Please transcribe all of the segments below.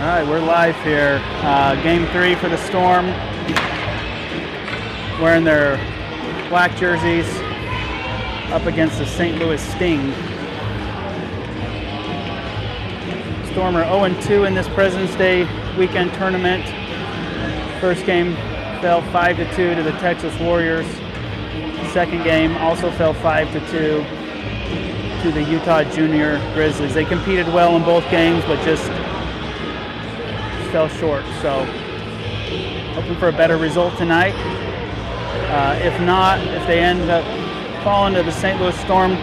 All right, we're live here. Game 3 for the Storm. Wearing their black jerseys up against the St. Louis Sting. Storm are 0-2 in this President's Day weekend tournament. First game fell 5-2 to the Texas Warriors. Second game also fell 5-2 to the Utah Junior Grizzlies. They competed well in both games, but just fell short. So hoping for a better result tonight. If not, if they end up falling to the St. Louis Storm,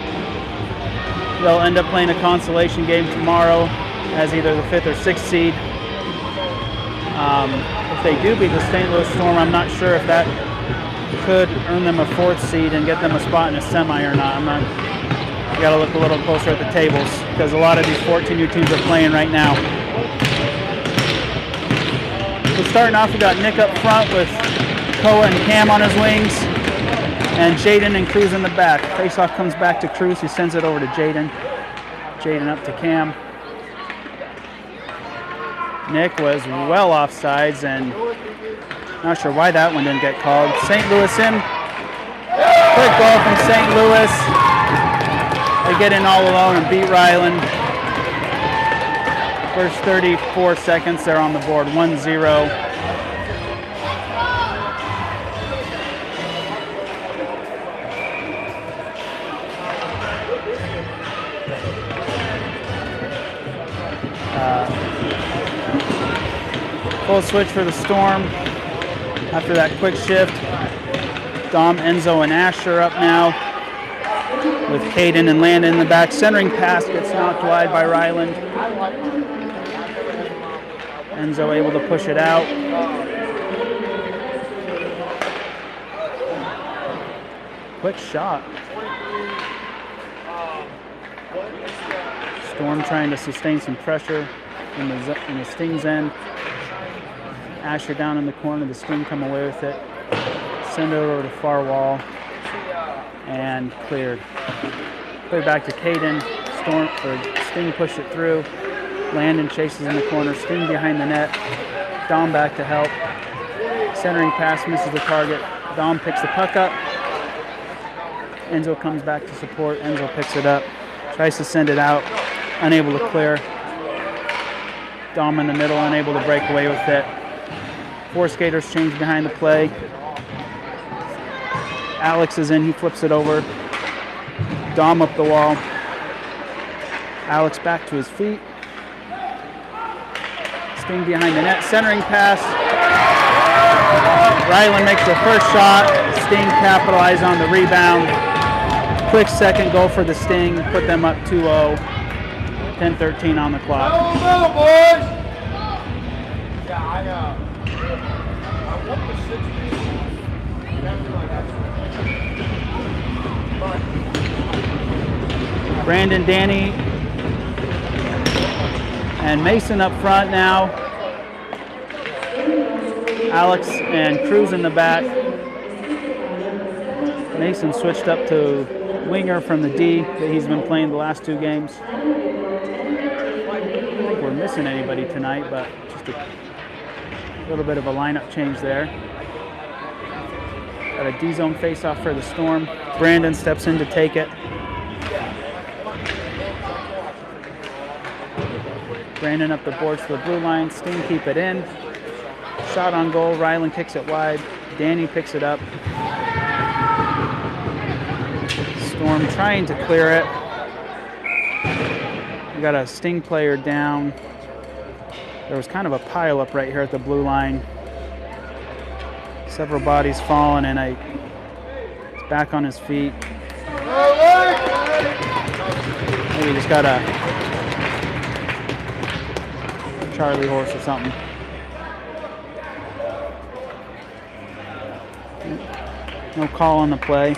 they'll end up playing a consolation game tomorrow as either the 5th or 6th seed. If they do beat the St. Louis Storm, I'm not sure if that could earn them a 4th seed and get them a spot in a semi or not. I got to look a little closer at the tables because a lot of these 14U teams are playing right now. So starting off, we got Nick up front with Koa and Cam on his wings, and Jaden and Cruz in the back. Faceoff comes back to Cruz, who sends it over to Jaden. Jaden up to Cam. Nick was well offsides, and not sure why that one didn't get called. St. Louis in Quick goal from St. Louis. They get in all alone and beat Ryland. First 34 seconds, they're on the board, 1-0. Full switch for the Storm. After that quick shift, Dom, Enzo, and Asher up now with Caden and Landon in the back. Centering pass gets knocked wide by Ryland. Enzo able to push it out. Quick shot. Storm trying to sustain some pressure in the Sting's end. Asher down in the corner, the Sting come away with it. Send it over to far wall and cleared. Play back to Caden. Sting pushed it through. Landon chases in the corner. Sting behind the net. Dom back to help. Centering pass misses the target. Dom picks the puck up. Enzo comes back to support. Enzo picks it up. Tries to send it out. Unable to clear. Dom in the middle, unable to break away with it. 4 skaters change behind the play. Alex is in, he flips it over. Dom up the wall. Alex back to his feet. Sting behind the net, centering pass. Ryland makes the first shot. Sting capitalize on the rebound. Quick second goal for the Sting, put them up 2-0. 10:13 on the clock. Go, boys! Yeah, I want the 60. Brandon, Danny, and Mason up front now. Alex and Cruz in the back. Mason switched up to winger from the D that he's been playing the last 2 games. I don't think we're missing anybody tonight, but just a little bit of a lineup change there. Got a D-zone face-off for the Storm. Brandon steps in to take it. Brandon up the boards to the blue line. Sting keep it in. Shot on goal. Ryland kicks it wide. Danny picks it up. Storm trying to clear it. We got a Sting player down. There was kind of a pile up right here at the blue line. Several bodies fallen, and he's back on his feet. Maybe just got a Charlie horse or something. No call on the play.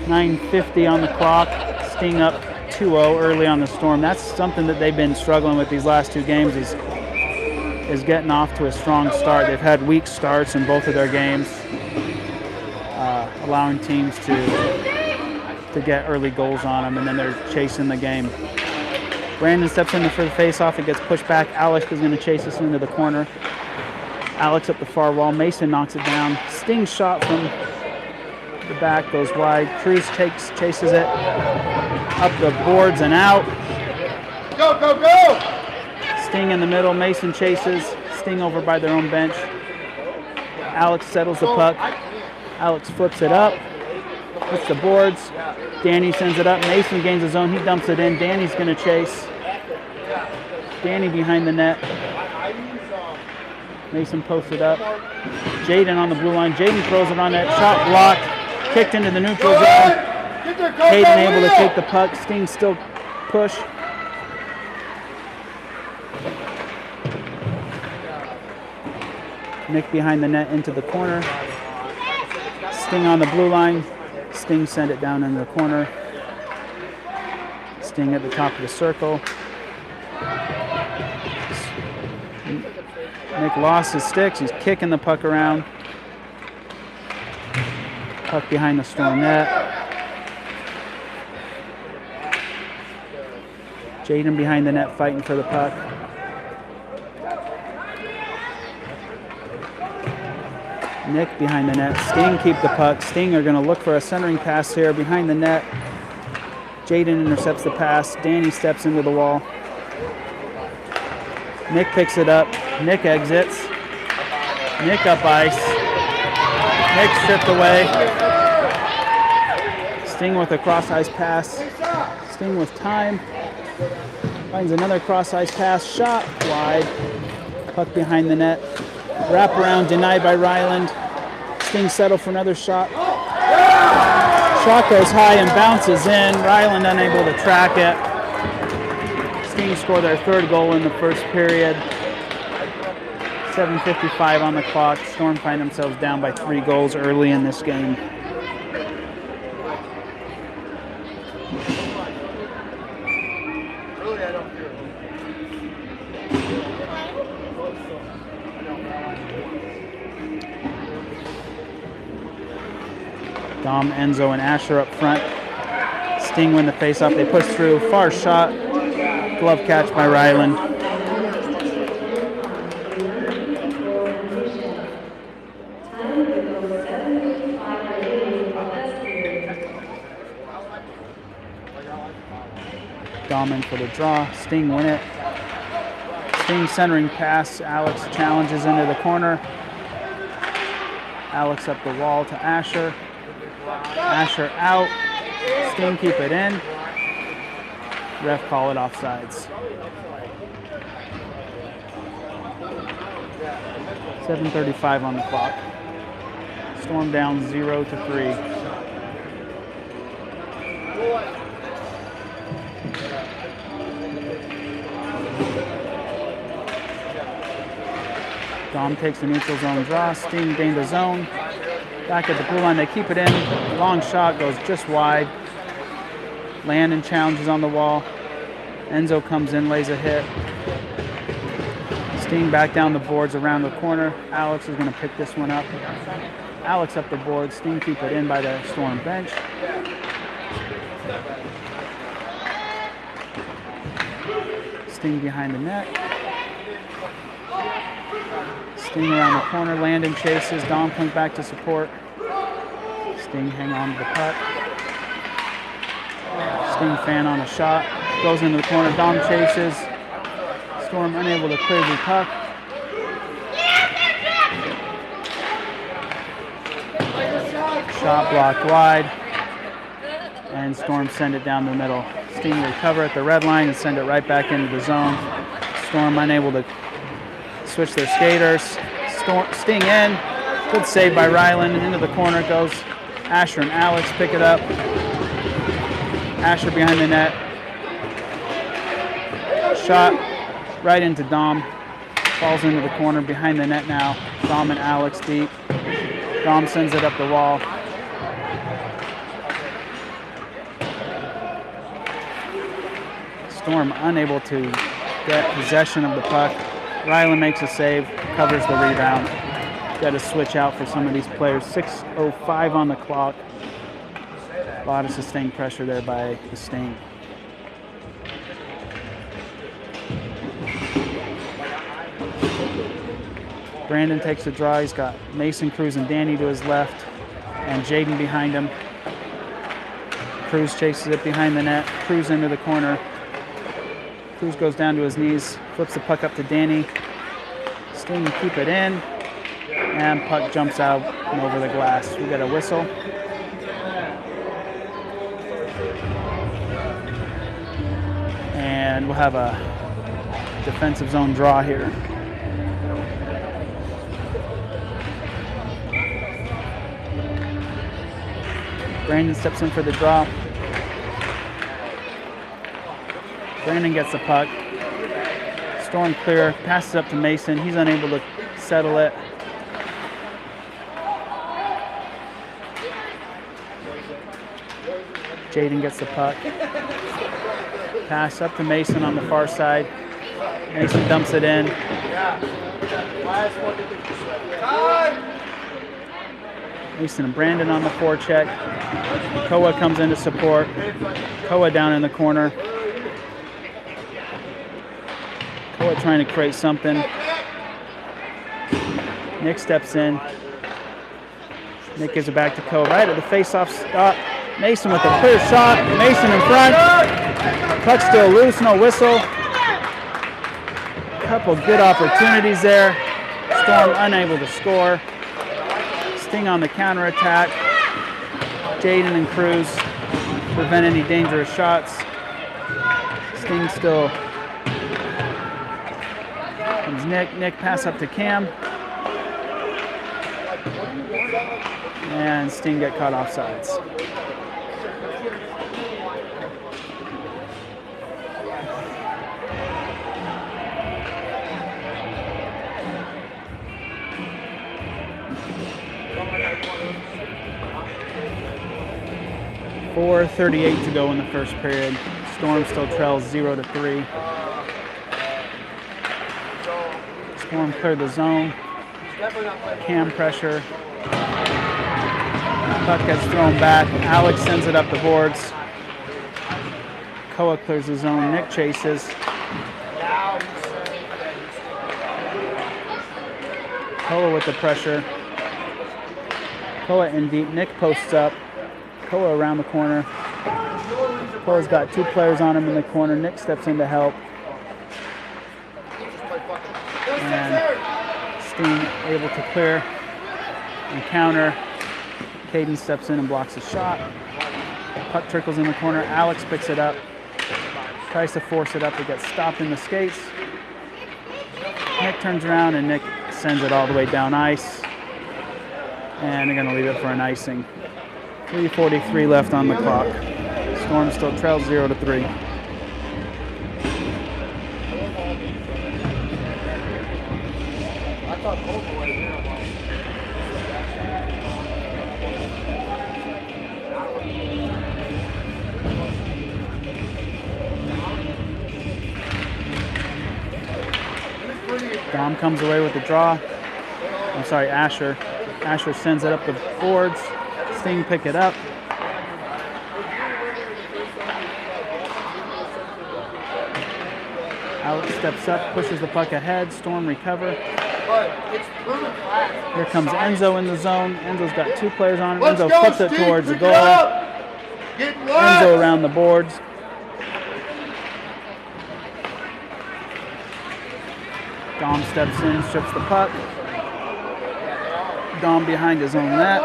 9:50 on the clock. Sting up 2-0 early on the Storm. That's something that they've been struggling with these last 2 games is getting off to a strong start. They've had weak starts in both of their games, allowing teams to get early goals on them, and then they're chasing the game. Brandon steps in for the face-off. It gets pushed back. Alex is going to chase this into the corner. Alex up the far wall. Mason knocks it down. Sting shot from the back goes wide. Cruz chases it up the boards and out. Go, go, go! Sting in the middle. Mason chases. Sting over by their own bench. Alex settles the puck. Alex flips it up. Hits the boards. Danny sends it up. Mason gains his own. He dumps it in. Danny's going to chase. Danny behind the net. Mason posts it up. Jaden on the blue line. Jaden throws it on that. Shot blocked. Kicked into the neutral zone. Caden able to take the puck. Sting still push. Nick behind the net into the corner. Sting on the blue line. Sting sent it down in the corner. Sting at the top of the circle. Nick lost his sticks. He's kicking the puck around. Puck behind the Storm net. Jaden behind the net fighting for the puck. Nick behind the net. Sting keep the puck. Sting are going to look for a centering pass here behind the net. Jaden intercepts the pass. Danny steps into the wall. Nick picks it up. Nick exits. Nick up ice. Nick stripped away. Sting with a cross ice pass. Sting with time. Finds another cross ice pass. Shot wide. Puck behind the net. Wrap around denied by Ryland. Sting settle for another shot. Shot goes high and bounces in. Ryland unable to track it. Sting score their third goal in the first period. 7:55 on the clock. Storm find themselves down by 3 goals early in this game. Dom, Enzo, and Asher up front. Sting win the faceoff. They push through. Far shot. Glove catch by Ryland. Dom in for the draw. Sting win it. Sting centering pass. Alex challenges into the corner. Alex up the wall to Asher. Asher out. Sting keep it in. Ref call it offsides. 7:35 on the clock. Storm down 0-3. Dom takes the neutral zone draw. Sting gained the zone. Back at the blue line, they keep it in. Long shot goes just wide. Landon challenges on the wall. Enzo comes in, lays a hit. Sting back down the boards around the corner. Alex is going to pick this one up. Alex up the board. Sting keep it in by the Storm bench. Sting behind the net. Sting around the corner. Landon chases. Dom comes back to support. Sting hang on to the puck. Sting fan on a shot. Goes into the corner. Dom chases. Storm unable to clear the puck. Shot blocked wide. And Storm send it down the middle. Sting recover at the red line and send it right back into the zone. Storm unable to switch their skaters. Sting in. Good save by Ryland. Into the corner goes Asher and Alex. Pick it up. Asher behind the net. Shot right into Dom. Falls into the corner behind the net now. Dom and Alex deep. Dom sends it up the wall. Storm unable to get possession of the puck. Ryland makes a save, covers the rebound. Got to switch out for some of these players. 6:05 on the clock. A lot of sustained pressure there by the Sting. Brandon takes the draw. He's got Mason, Cruz, and Danny to his left, and Jaden behind him. Cruz chases it behind the net. Cruz into the corner. Cruz goes down to his knees, flips the puck up to Danny. Sting keep it in, and puck jumps out and over the glass. We got a whistle. And we'll have a defensive zone draw here. Brandon steps in for the draw. Brandon gets the puck. Storm clear, passes up to Mason. He's unable to settle it. Jaden gets the puck. Pass up to Mason on the far side. Mason dumps it in. Mason and Brandon on the forecheck. Koa comes in to support. Koa down in the corner. Koa trying to create something. Nick steps in. Nick gives it back to Koa right at the face-off stop. Mason with a clear shot. Mason in front. Puck still loose, no whistle. Couple good opportunities there. Storm unable to score. Sting on the counterattack. Jaden and Cruz prevent any dangerous shots. Sting still comes Nick. Nick pass up to Cam. And Sting get caught offsides. .4:38 to go in the first period. Storm still trails 0-3. Storm cleared the zone. Cam pressure. Puck gets thrown back. Alex sends it up the boards. Koa clears the zone. Nick chases. Koa with the pressure. Koa in deep. Nick posts up. Koa around the corner. Koa's got 2 players on him in the corner. Nick steps in to help. And Steen able to clear and counter. Caden steps in and blocks a shot. Puck trickles in the corner. Alex picks it up. Tries to force it up. It gets stopped in the skates. Nick turns around and Nick sends it all the way down ice. And they're going to leave it for an icing. 3:43 left on the clock. Storm still trails 0-3. Dom comes away with the draw. I'm sorry, Asher. Asher sends it up the boards. Sting pick it up. Alex steps up, pushes the puck ahead. Storm recover. Here comes Enzo in the zone. Enzo's got 2 players on him. Enzo flips it towards the goal. Enzo around the boards. Dom steps in, strips the puck. Dom behind his own net.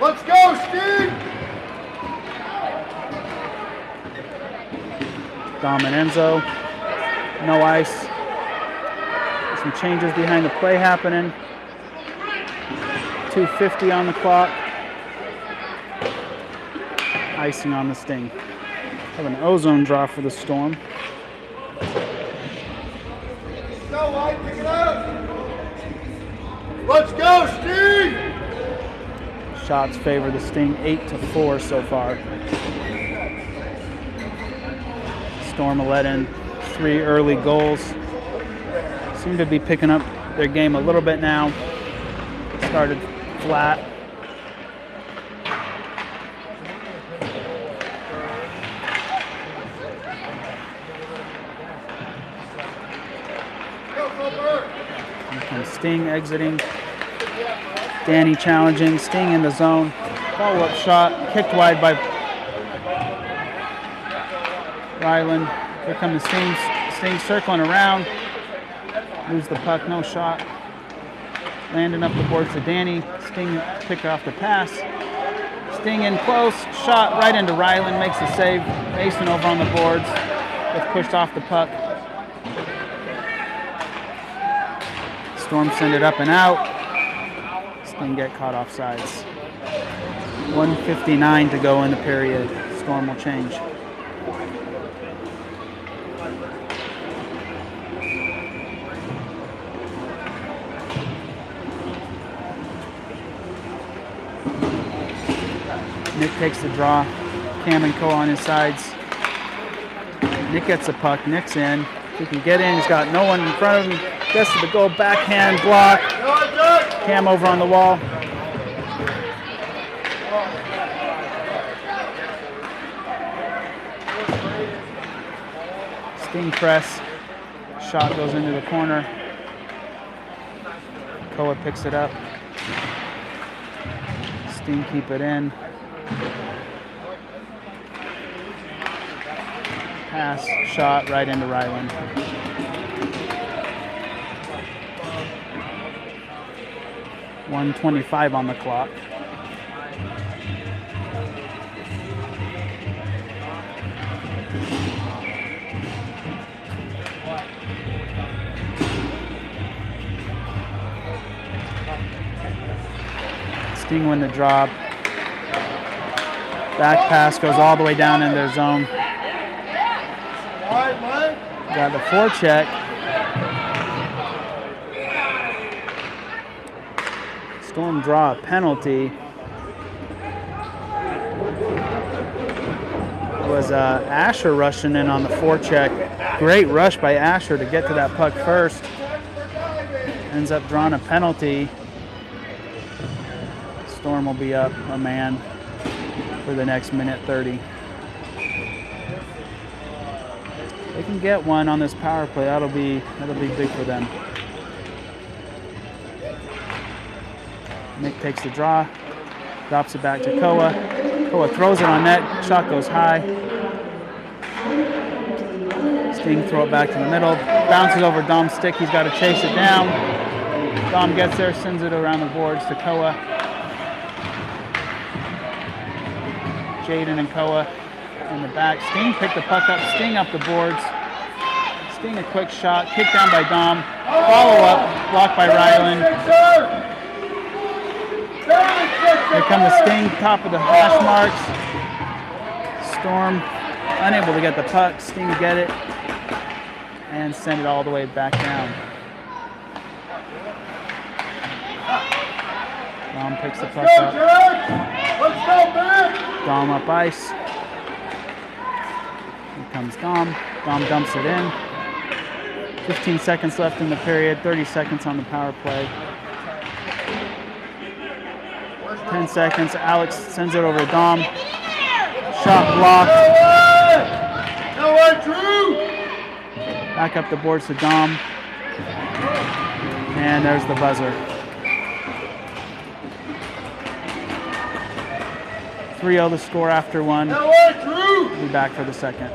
Let's go, Steve! Dom and Enzo. No ice. Some changes behind the play happening. 2:50 on the clock. Icing on the Sting. Have an ozone draw for the Storm. Go, White, pick it up! Let's go, Steve! Shots favor the Sting 8-4 so far. Storm will let in 3 early goals. Seem to be picking up their game a little bit now. Started flat. Here comes Sting exiting. Danny challenging. Sting in the zone. Follow-up shot. Kicked wide by Ryland. Here comes the Sting. Sting circling around. Lose the puck. No shot. Landing up the boards to Danny. Sting picked off the pass. Sting in close. Shot right into Ryland. Makes the save. Mason over on the boards. Gets pushed off the puck. Storm send it up and out. Sting get caught offsides. 1:59 to go in the period. Storm will change. Nick takes the draw. Cam and Koa on his sides. Nick gets the puck. Nick's in. He can get in. He's got no one in front of him. Gets to the goal. Backhand block. Cam over on the wall. Sting press. Shot goes into the corner. Koa picks it up. Sting keep it in. Pass, shot right into Ryland. .125 on the clock. Sting win the drop. Back pass goes all the way down in their zone. Got the forecheck. Storm draw a penalty. It was Asher rushing in on the forecheck. Great rush by Asher to get to that puck first. Ends up drawing a penalty. Storm will be up a man for the next minute 30. They can get one on this power play. That'll be big for them. Nick takes the draw, drops it back to Koa. Koa throws it on net. Shot goes high. Sting throw it back to the middle. Bounces over Dom's stick. He's got to chase it down. Dom gets there, sends it around the boards to Koa. Jaden and Koa in the back. Sting picked the puck up. Sting up the boards. Sting a quick shot. Kicked down by Dom. Follow up. Blocked by Ryland. Here come the Sting. Top of the hash marks. Storm unable to get the puck. Sting get it. And send it all the way back down. Dom picks the puck up. Let's go, man! Dom up ice. Here comes Dom. Dom dumps it in. 15 seconds left in the period. 30 seconds on the power play. 10 seconds. Alex sends it over to Dom. Shot blocked. No way, Drew! Back up the boards to Dom. And there's the buzzer. 3-0 the score after one. No way, Drew! We'll be back for the second.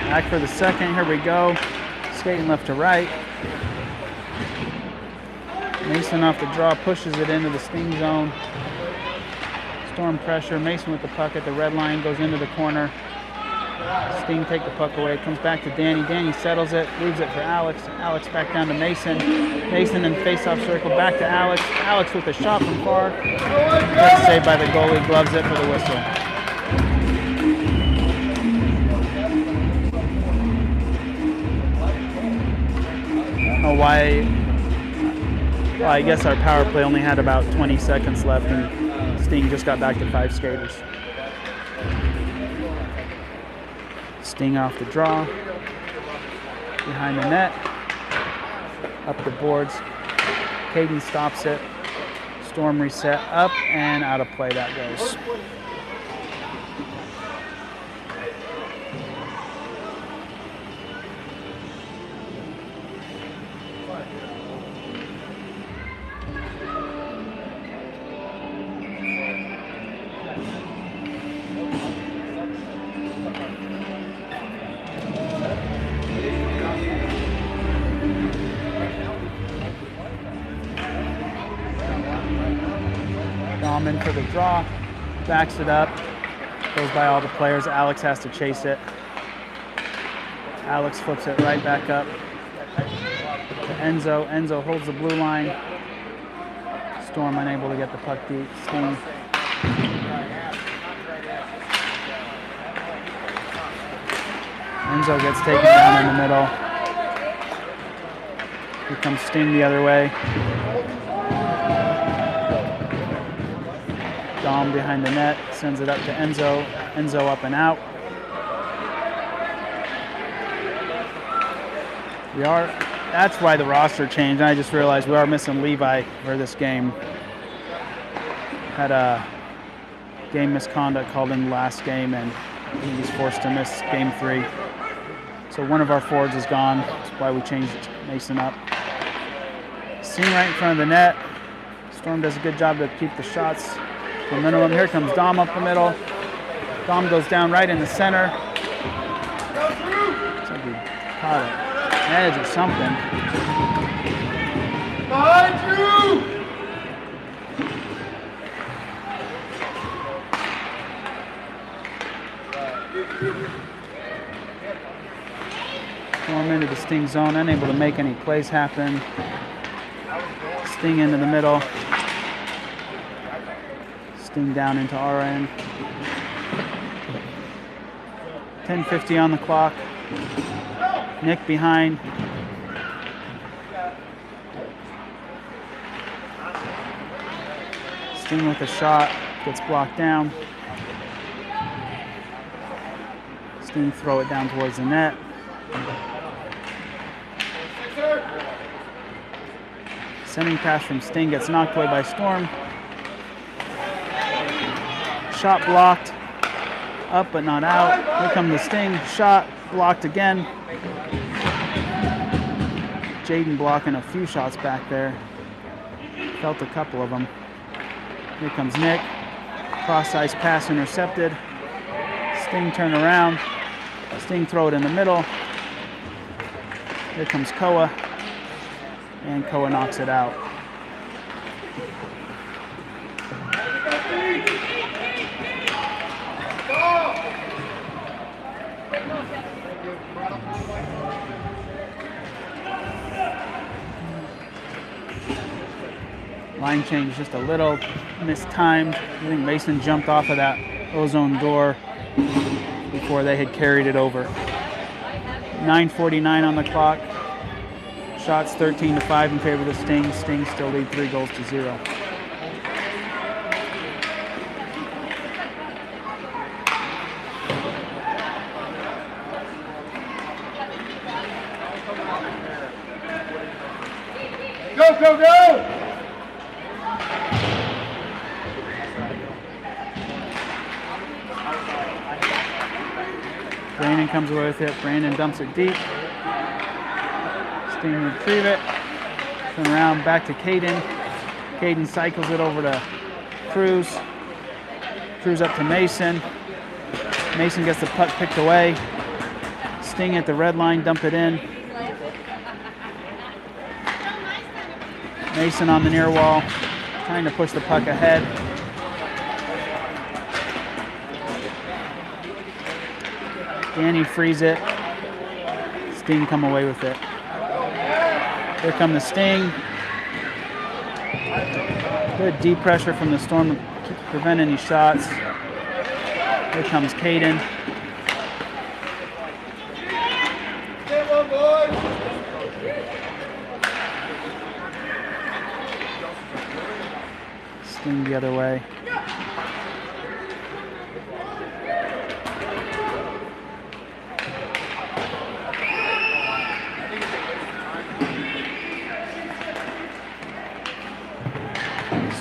Back for the second, here we go. Skating left to right. Mason off the draw, pushes it into the Sting zone. Storm pressure, Mason with the puck at the red line, goes into the corner. Sting take the puck away, comes back to Danny. Danny settles it, leaves it for Alex. Alex back down to Mason. Mason in face-off circle, back to Alex. Alex with a shot from far. Great save by the goalie, gloves it for the whistle. Why? Well, I guess our power play only had about 20 seconds left and Sting just got back to 5 skaters. Sting off the draw, behind the net, up the boards. Caden stops it. Storm reset up and out of play that goes. Dom in for the draw, backs it up, goes by all the players. Alex has to chase it. Alex flips it right back up to Enzo. Enzo holds the blue line. Storm unable to get the puck deep. Sting. Enzo gets taken down in the middle. Here comes Sting the other way. Dom behind the net, sends it up to Enzo. Enzo up and out. That's why the roster changed. I just realized we are missing Levi for this game. Had a game misconduct called in the last game, and he was forced to miss game 3. So one of our forwards is gone. That's why we changed Mason up. Seen right in front of the net. Storm does a good job to keep the shots to the minimum. Here comes Dom up the middle. Dom goes down right in the center. Looks like he caught an edge or something. Behind you! Storm into the Sting zone, unable to make any plays happen. Sting into the middle. Sting down into our end. 10:50 on the clock. Nick behind. Sting with a shot, gets blocked down. Sting throw it down towards the net. Sending pass from Sting gets knocked away by Storm. Shot blocked. Up but not out. Here comes the Sting. Shot blocked again. Jaden blocking a few shots back there. Felt a couple of them. Here comes Nick. Cross-ice pass intercepted. Sting turn around. Sting throw it in the middle. Here comes Koa. And Koa knocks it out. Line change just a little mistimed. I think Mason jumped off of that ozone door before they had carried it over. 9:49 on the clock. Shots 13-5 in favor of the Sting. Sting still lead 3-0. Go, go, go! Brandon comes away with it. Brandon dumps it deep. Sting retrieve it. Turn around back to Caden. Caden cycles it over to Cruz. Cruz up to Mason. Mason gets the puck picked away. Sting at the red line, dump it in. Mason on the near wall, trying to push the puck ahead. Danny frees it. Sting come away with it. Here come the Sting. Good deep pressure from the Storm to prevent any shots. Here comes Caden. Get one, boys! Sting the other way.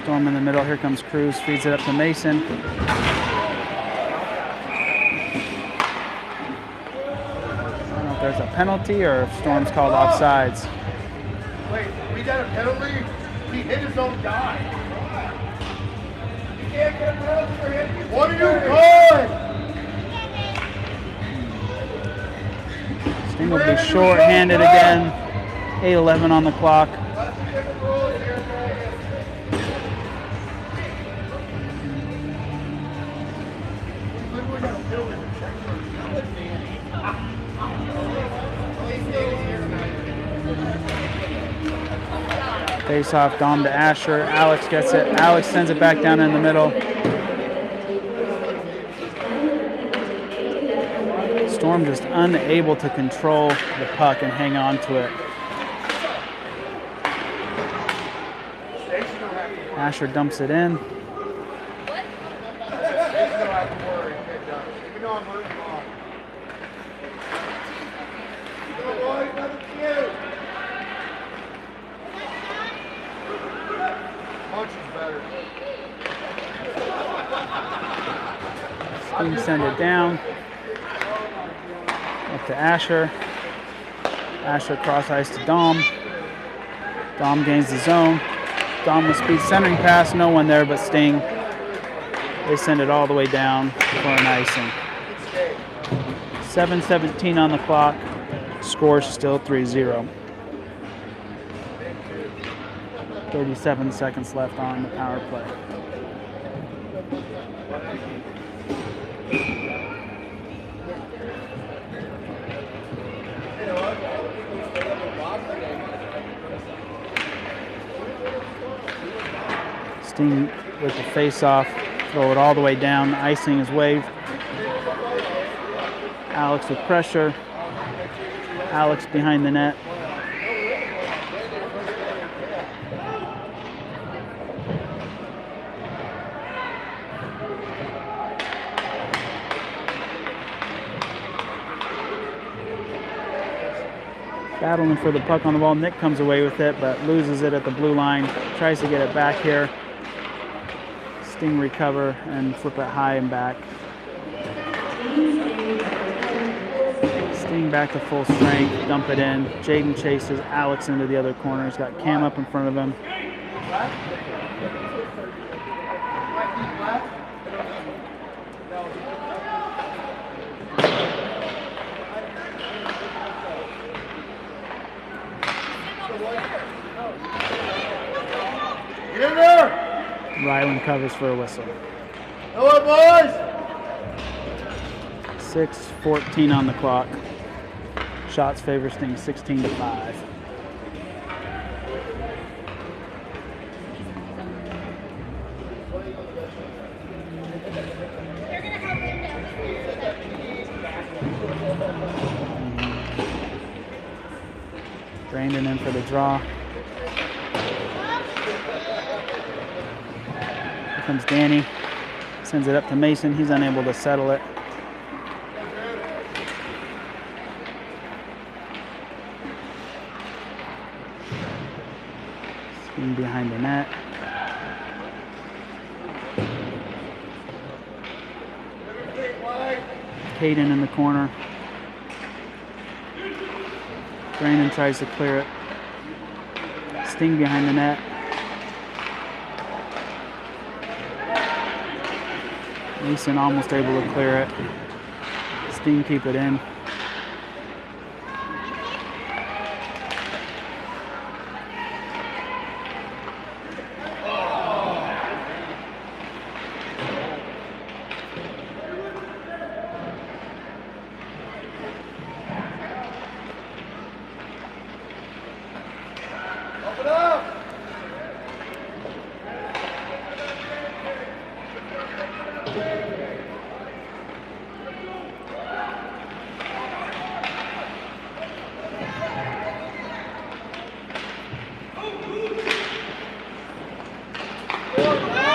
Storm in the middle. Here comes Cruz. Feeds it up to Mason. I don't know if there's a penalty or if Storm's called offsides. Wait, we got a penalty? He hit his own guy. You can't get a penalty for him. What are you calling? Sting will be short-handed again. 8:11 on the clock. Face off, Dom to Asher. Alex gets it. Alex sends it back down in the middle. Storm just unable to control the puck and hang on to it. Asher dumps it in. Sting send it down. Up to Asher. Asher cross ice to Dom. Dom gains the zone. Dom with speed centering pass. No one there but Sting. They send it all the way down for an icing. 7:17 on the clock. Score still 3-0. 37 seconds left on the power play. Sting with the face-off, throw it all the way down. Icing is waved. Alex with pressure. Alex behind the net. Battling for the puck on the wall. Nick comes away with it, but loses it at the blue line. Tries to get it back here. Sting recover and flip it high and back. Sting back to full strength, dump it in. Jaden chases Alex into the other corner. He's got Cam up in front of him. Get in there! Ryland covers for a whistle. Hello, boys! 6:14 on the clock. Shots favor Sting 16-5. Brandon in for the draw. Here comes Danny. Sends it up to Mason. He's unable to settle it. Sting behind the net. Caden in the corner. Brandon tries to clear it. Sting behind the net. Mason almost able to clear it. Sting keep it in.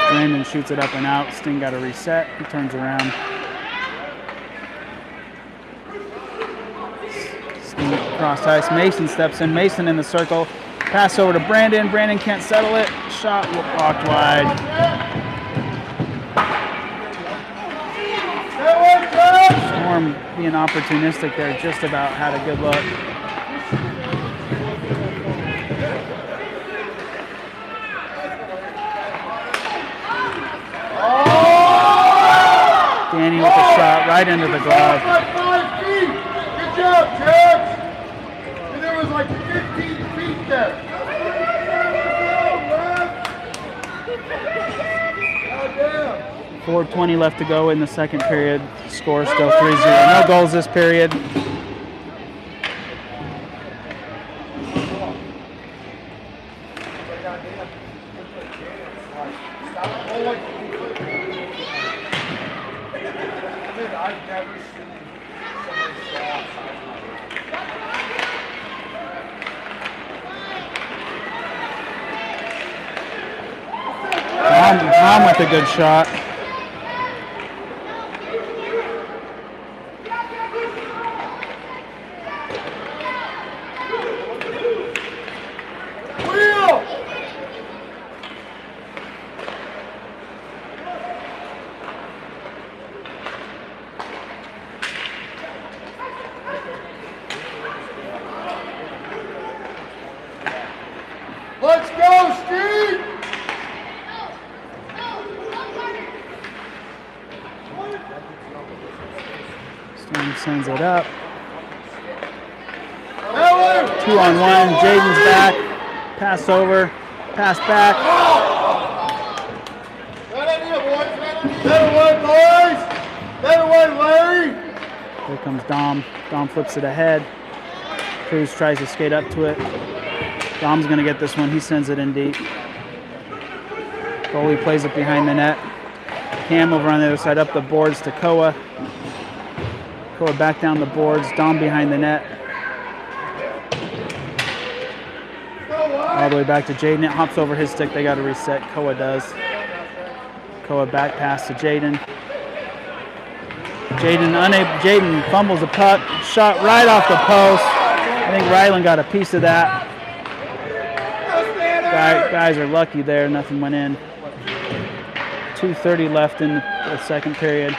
Brandon shoots it up and out. Sting got a reset. He turns around. Sting cross ice. Mason steps in. Mason in the circle. Pass over to Brandon. Brandon can't settle it. Shot blocked wide. Storm being opportunistic there. Just about had a good look. Danny with a shot right into the glove. Good job, Chad. And there was like 15 feet there. God damn. 4:20 left to go in the second period. Score still 3-0. No goals this period. Mom with a good shot. Let's go, Steve! Storm sends it up. 2-on-1. Jaden's back. Pass over. Pass back. That away, boys! That away, Larry! Here comes Dom. Dom flips it ahead. Cruz tries to skate up to it. Dom's going to get this one. He sends it in deep. Goalie plays it behind the net. Cam over on the other side, up the boards to Koa. Koa back down the boards. Dom behind the net. All the way back to Jaden. It hops over his stick. They got to reset. Koa does. Koa back pass to Jaden. Jaden fumbles the puck. Shot right off the post. I think Ryland got a piece of that. Guys are lucky there. Nothing went in. 2:30 left in the second period.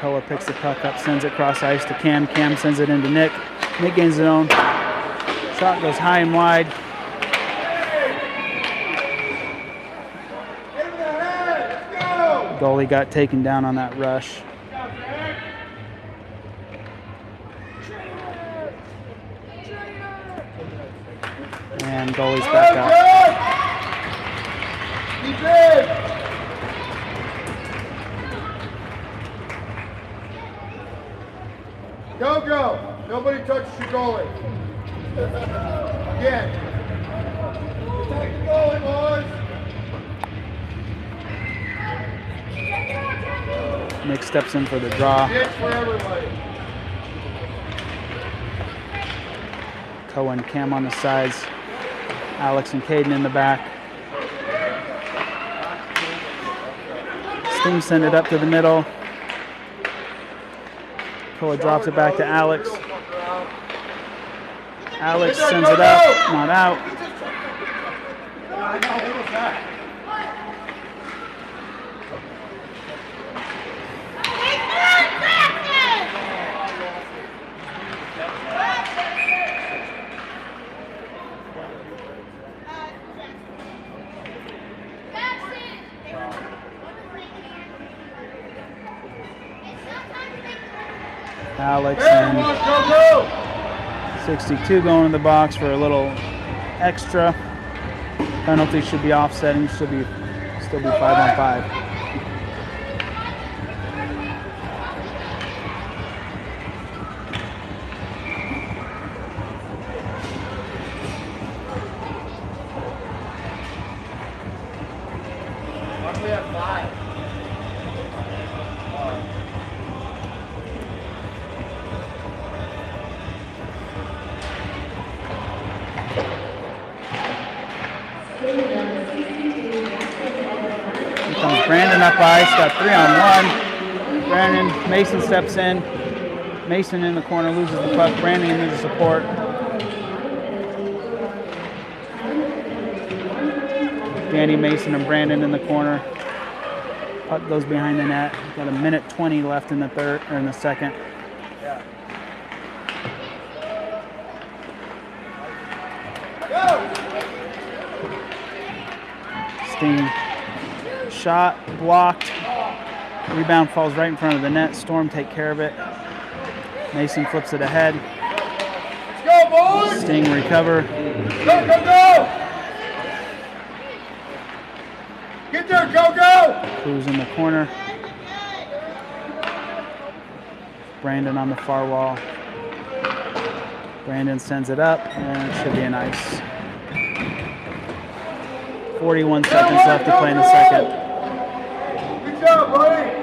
Koa picks the puck up, sends it cross ice to Cam. Cam sends it into Nick. Nick gains his own. Shot goes high and wide. Goalie got taken down on that rush. And goalie's back out. He did! Go! Nobody touches your goalie. Again. Protect the goalie, boys. Nick steps in for the draw. Ditch for everybody. Koa and Cam on the sides. Alex and Caden in the back. Sting send it up to the middle. Koa drops it back to Alex. Alex sends it up, not out. Alex and 62 going in the box for a little extra. Penalty should be offsetting, still be 5-on-5. We have 5. Comes Brandon up ice, got 3-on-1. Brandon, Mason steps in. Mason in the corner, loses the puck. Brandon needs support. Danny, Mason, and Brandon in the corner. Puck goes behind the net. Got 1:20 left in the third or in the second. Sting shot, blocked. Rebound falls right in front of the net. Storm take care of it. Mason flips it ahead. Let's go, boys! Sting recover. Go! Get there, go, go! Cruz in the corner. Brandon on the far wall. Brandon sends it up, and it should be an ice. 41 seconds left to play in the second. Good job, buddy.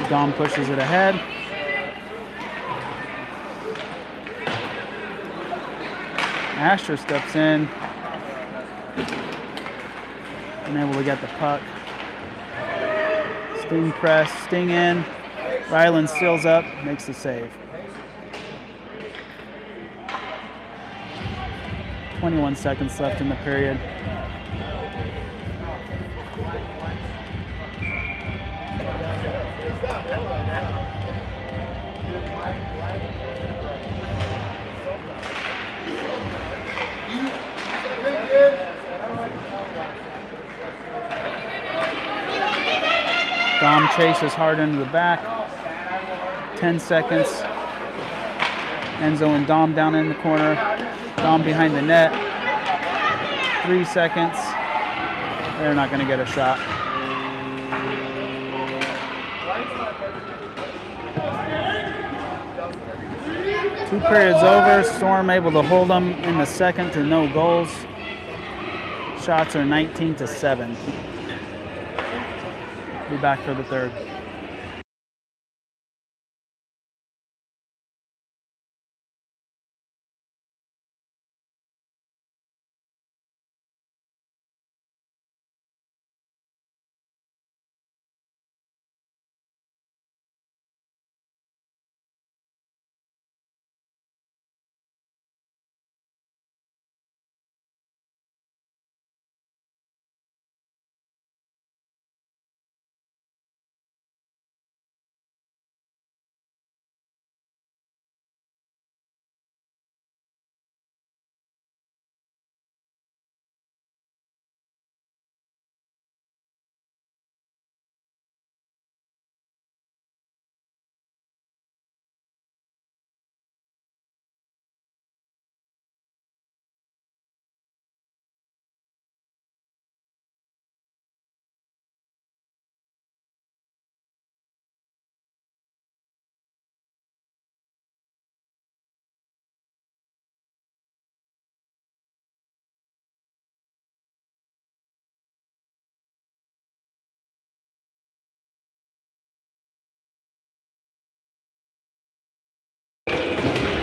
Dom pushes it ahead. Asher steps in. Unable to get the puck. Sting press, Sting in. Ryland steals up, makes the save. 21 seconds left in the period. Dom chases hard into the back. 10 seconds. Enzo and Dom down in the corner. Dom behind the net. 3 seconds. They're not going to get a shot. Two periods over. Storm able to hold them in the second to no goals. Shots are 19-7. Be back for the third.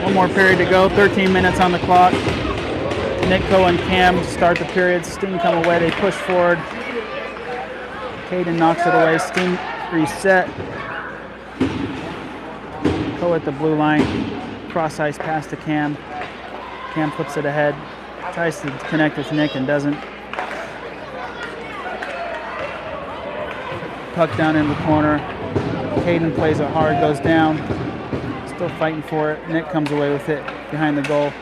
One more period to go, 13 minutes on the clock. Nico and Cam start the period. Sting come away, they push forward. Caden knocks it away, Sting reset. Go at the blue line, cross ice pass to Cam. Cam flips it ahead, tries to connect with Nick and doesn't. Puck down in the corner. Caden plays it hard, goes down. Still fighting for it. Nick comes away with it behind the goal.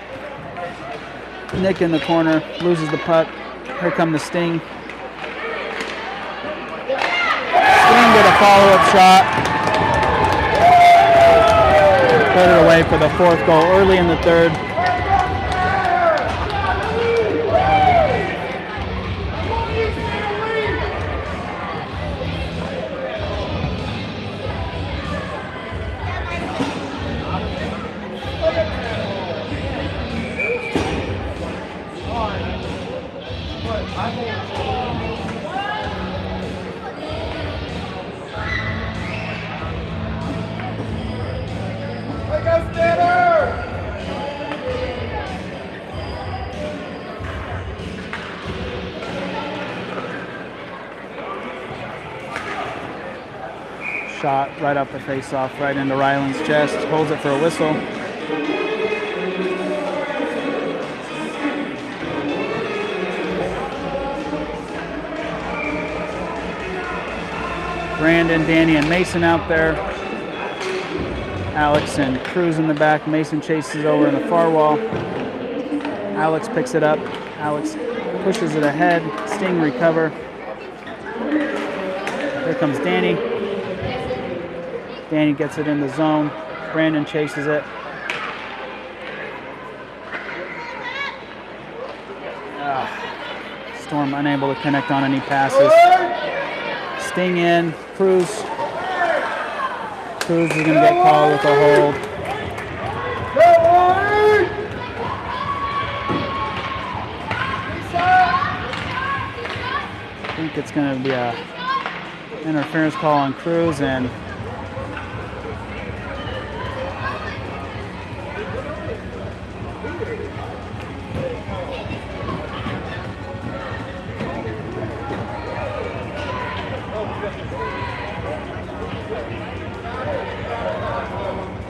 Nick in the corner, loses the puck. Here come the Sting. Sting get a follow-up shot. Put it away for the fourth goal early in the third. Shot right off the face-off, right into Ryland's chest. Holds it for a whistle. Brandon, Danny, and Mason out there. Alex and Cruz in the back. Mason chases over in the far wall. Alex picks it up. Alex pushes it ahead. Sting recover. Here comes Danny. Danny gets it in the zone. Brandon chases it. Storm unable to connect on any passes. Sting in. Cruz. Cruz is going to get called with a hold. I think it's going to be a interference call on Cruz, and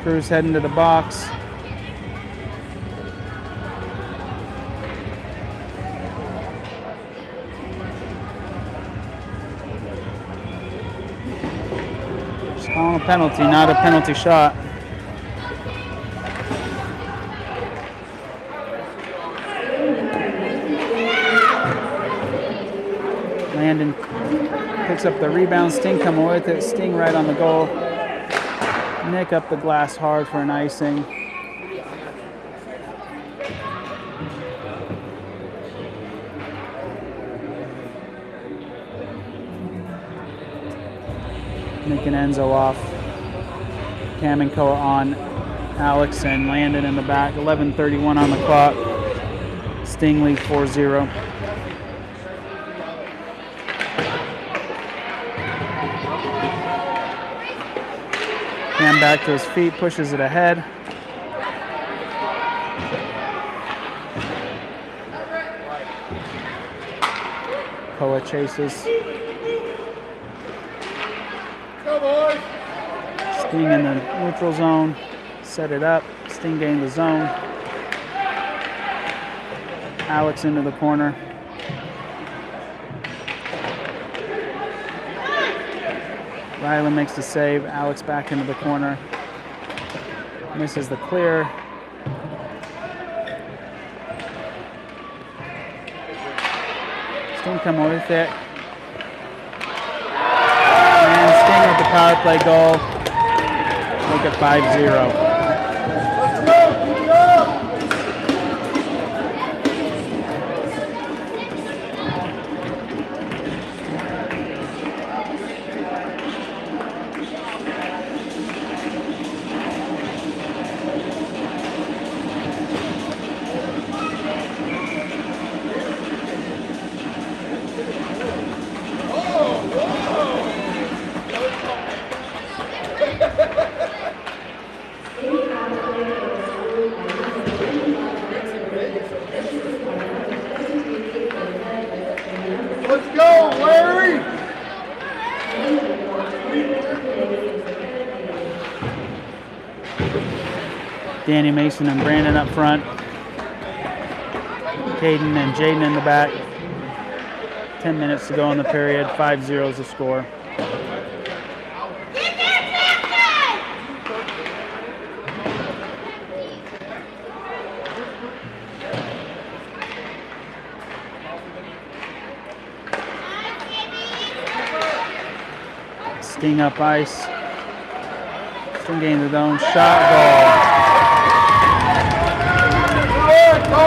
Cruz heading to the box. Just calling a penalty, not a penalty shot. Landon picks up the rebound. Sting coming with it. Sting right on the goal. Nick up the glass hard for an icing. Nick and Enzo off. Cam and Koa on. Alex and Landon in the back. 11:31 on the clock. Sting lead 4-0. Cam back to his feet, pushes it ahead. Koa chases. Sting in the neutral zone. Set it up. Sting gained the zone. Alex into the corner. Ryland makes the save. Alex back into the corner. Misses the clear. Sting come with it. And Sting with the power play goal. Make it 5-0. Let's go, Larry! Danny Mason and Brandon up front. Caden and Jaden in the back. 10 minutes to go in the period. 5-0 is the score. Sting up ice. Sting gained the zone. Shot, goal. Go,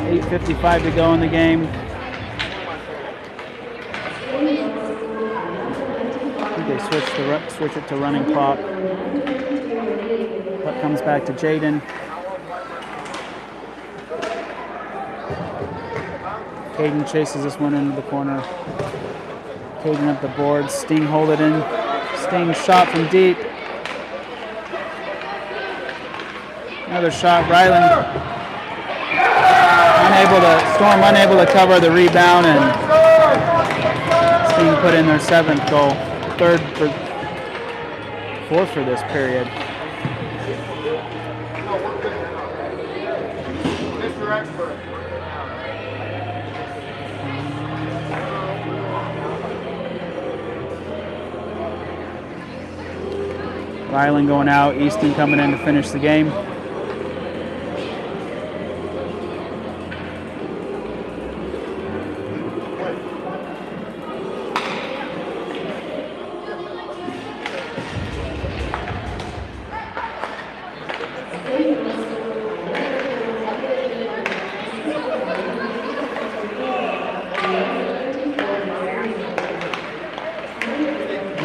8:55 to go in the game. I think they switch it to running clock. Puck comes back to Jaden. Caden chases this one into the corner. Caden up the board. Sting hold it in. Sting shot from deep. Another shot. Ryland unable to cover the rebound, and it's being put in their 7th goal, fourth for this period. Mr. Expert. Ryland going out, Easton coming in to finish the game.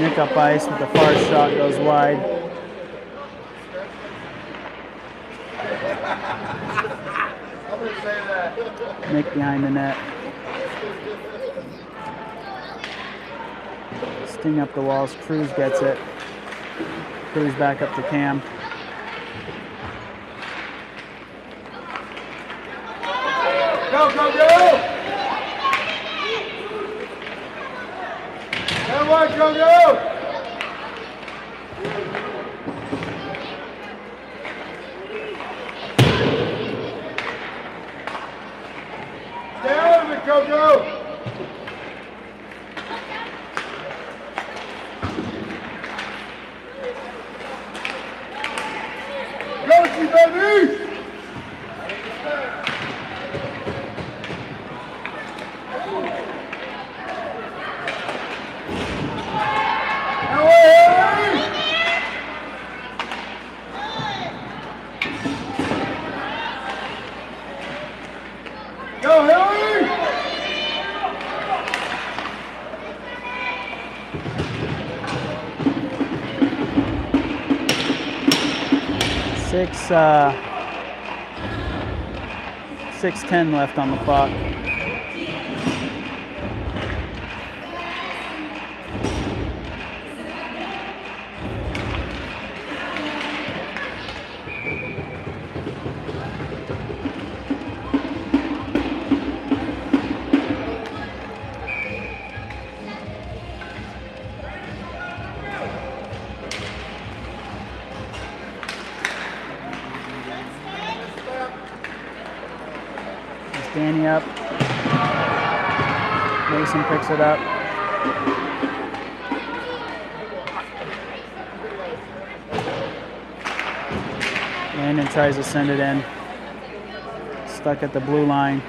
Nick up ice with the far shot, goes wide. Nick behind the net. Sting up the walls, Cruz gets it. Cruz back up to Cam. Go, go, go! Come on, go, go! Stay out of it, go, go! Go, baby! Go, Hillary! Six, 6:10 left on the clock. Danny up. Mason picks it up. Landon tries to send it in. Stuck at the blue line.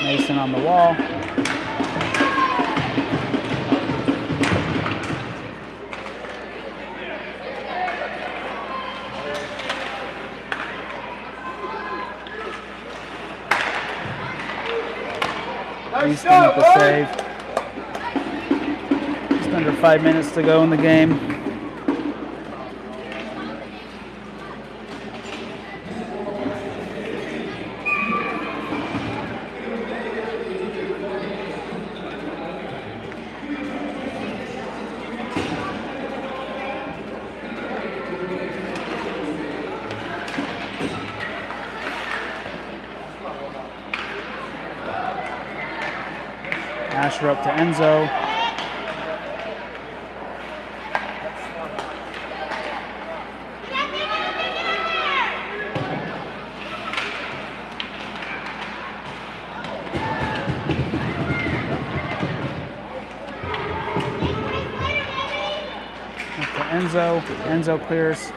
Mason on the wall. Easton with the save. Just under 5 minutes to go in the game. Asher up to Enzo. Up to Enzo. Enzo clears.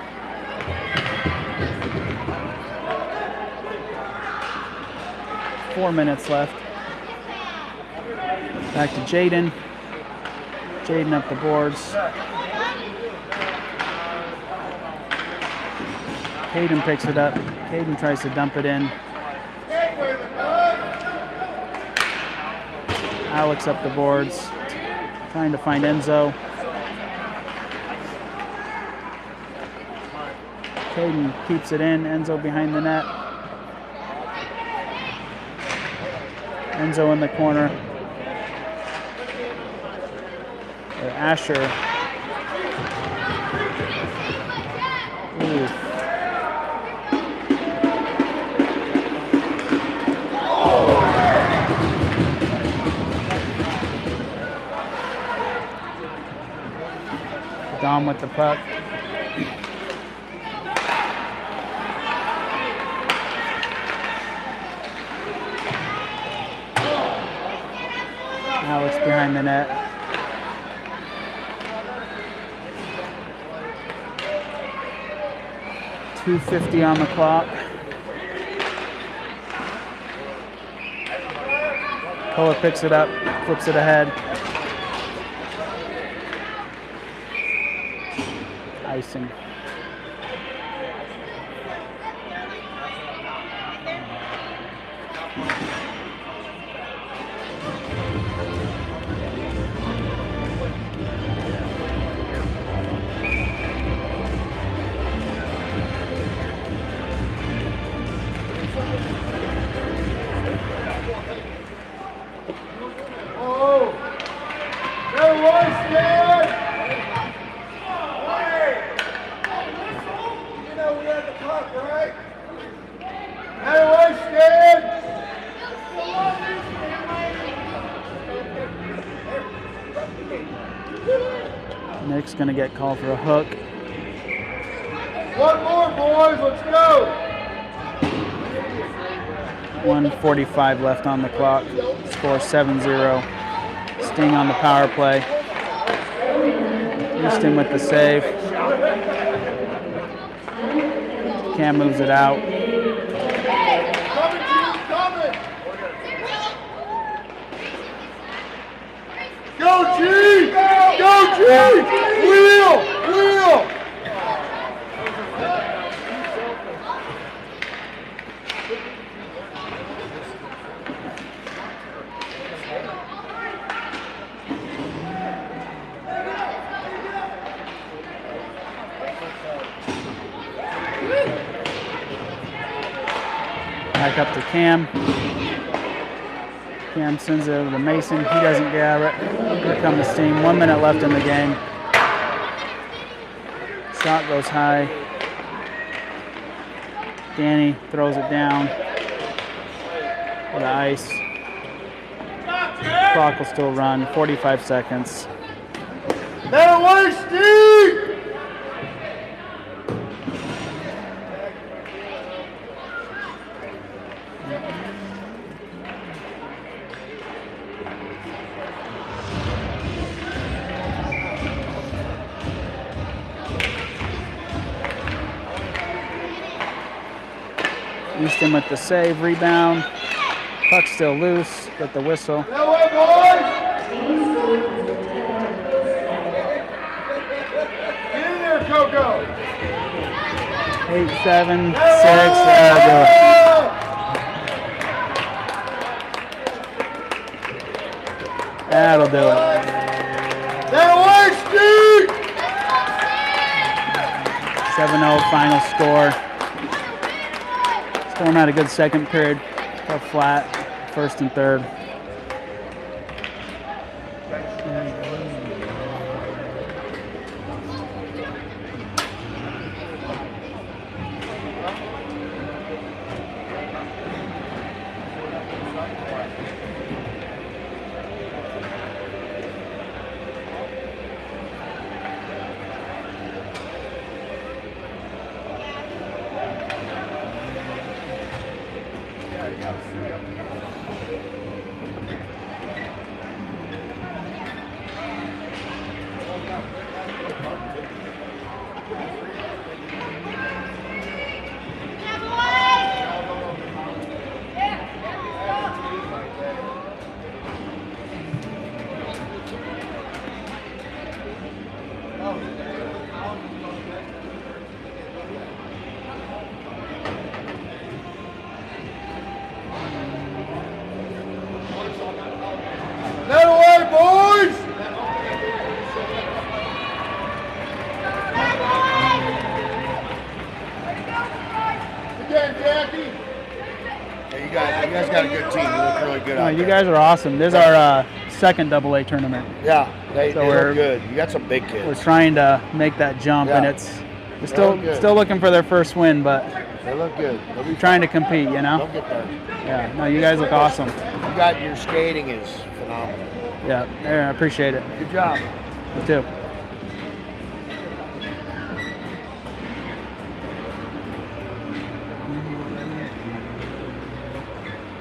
Four minutes left. Back to Jaden. Jaden up the boards. Caden picks it up. Caden tries to dump it in. Alex up the boards. Trying to find Enzo. Caden keeps it in. Enzo behind the net. Enzo in the corner. Asher Baum with the puck. Alex behind the net. .250 on the clock. Kohler picks it up, flips it ahead. Icing. Oh, there was Dad. You know we had the puck, right? There was Dad. Nick's gonna get called for a hook. One more, boys. Let's go. 1:45 left on the clock. Score 7-0. Sting on the power play. Houston with the save. Cam moves it out. Coming, Chief, coming. Go, Chief. Go, Chief. Wheel, wheel. Back up to Cam. Cam sends it over to Mason. He doesn't grab it. Here come the Sting. 1 minute left in the game. Shot goes high. Danny throws it down. The ice. Clock will still run. 45 seconds. That way, Steve. Easton with the save, rebound. Puck still loose, but the whistle. That way, boys. Get in there, Coco. 8-7, 6. That'll do it. That way, Steve. 7-0 final score. Storm had a good second period. Fell flat, first and third. That way, boys. Again, Jackie. Yeah, you guys got a good team. You look really good out You there. guys are awesome. This is our second AA tournament. Yeah, they So we're- look good. You got some big We're kids. trying to make that jump, and Yeah. we're still They look good. still looking for their first win, but They look good. They'll be trying to compete. You know? Don't get there. Yeah. No, you guys look awesome. You got your skating is phenomenal. Yeah. I appreciate it. Good job. You too.